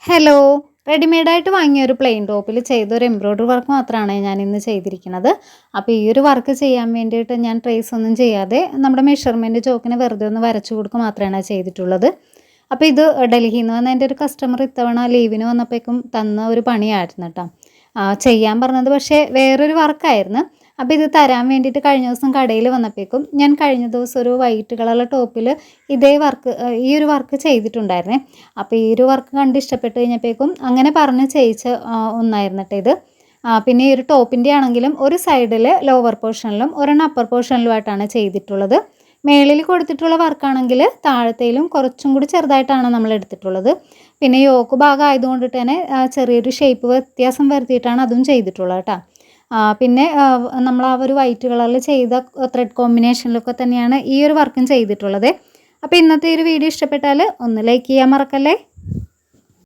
Hello, റെഡിമെയ്ഡായിട്ട് വാങ്ങിയ ഒരു plain ടോപ്പിൽ ചെയ്തൊരു എംബ്രോയ്ഡറി വർക്ക് മാത്രമാണ് ഞാൻ ഇന്ന് ചെയ്തിരിക്കുന്നത്. അപ്പോൾ ഈ ഒരു വർക്ക് ചെയ്യാൻ വേണ്ടിയിട്ട് ഞാൻ ട്രേസ് ഒന്നും ചെയ്യാതെ നമ്മുടെ മെഷർമെൻറ്റ് ചോക്കിന് വെറുതെ ഒന്ന് വരച്ചു കൊടുക്കുക മാത്രമാണ് ചെയ്തിട്ടുള്ളത്. അപ്പോൾ ഇത് ഡൽഹിയിൽ നിന്ന് വന്ന എൻ്റെ ഒരു കസ്റ്റമർ ഇത്തവണ ലീവിന് വന്നപ്പോഴേക്കും തന്ന ഒരു പണിയായിരുന്നു കേട്ടോ. ചെയ്യാൻ പറഞ്ഞത് പക്ഷേ വേറൊരു വർക്കായിരുന്നു. അപ്പോൾ ഇത് തരാൻ വേണ്ടിയിട്ട് കഴിഞ്ഞ ദിവസം കടയിൽ വന്നപ്പോഴേക്കും ഞാൻ കഴിഞ്ഞ ദിവസം ഒരു വൈറ്റ് കളർ ടോപ്പിൽ ഇതേ വർക്ക് ഈ ഒരു വർക്ക് ചെയ്തിട്ടുണ്ടായിരുന്നേ. അപ്പോൾ ഈ ഒരു വർക്ക് കണ്ട് ഇഷ്ടപ്പെട്ട് കഴിഞ്ഞപ്പോഴേക്കും അങ്ങനെ പറഞ്ഞ് ചെയ്യിച്ച ഒന്നായിരുന്നു കേട്ടോ ഇത്. പിന്നെ ഈ ഒരു ടോപ്പിൻ്റെ ആണെങ്കിലും ഒരു സൈഡിൽ ലോവർ പോർഷനിലും ഒരെണ്ണം അപ്പർ പോർഷനിലുമായിട്ടാണ് ചെയ്തിട്ടുള്ളത്. മേളിൽ കൊടുത്തിട്ടുള്ള വർക്കാണെങ്കിൽ താഴത്തേലും കുറച്ചും കൂടി ചെറുതായിട്ടാണ് നമ്മൾ എടുത്തിട്ടുള്ളത്. പിന്നെ യോക്ക് ഭാഗം ആയതുകൊണ്ടിട്ട് തന്നെ ചെറിയൊരു ഷേപ്പ് വ്യത്യാസം വരുത്തിയിട്ടാണ് അതും ചെയ്തിട്ടുള്ളത് കേട്ടോ. പിന്നെ നമ്മൾ ആ ഒരു വൈറ്റ് കളറിൽ ചെയ്ത ത്രെഡ് കോമ്പിനേഷനിലൊക്കെ തന്നെയാണ് ഈ ഒരു വർക്കും ചെയ്തിട്ടുള്ളത്. അപ്പോൾ ഇന്നത്തെ ഒരു വീഡിയോ ഇഷ്ടപ്പെട്ടാൽ ഒന്ന് ലൈക്ക് ചെയ്യാൻ മറക്കല്ലേ.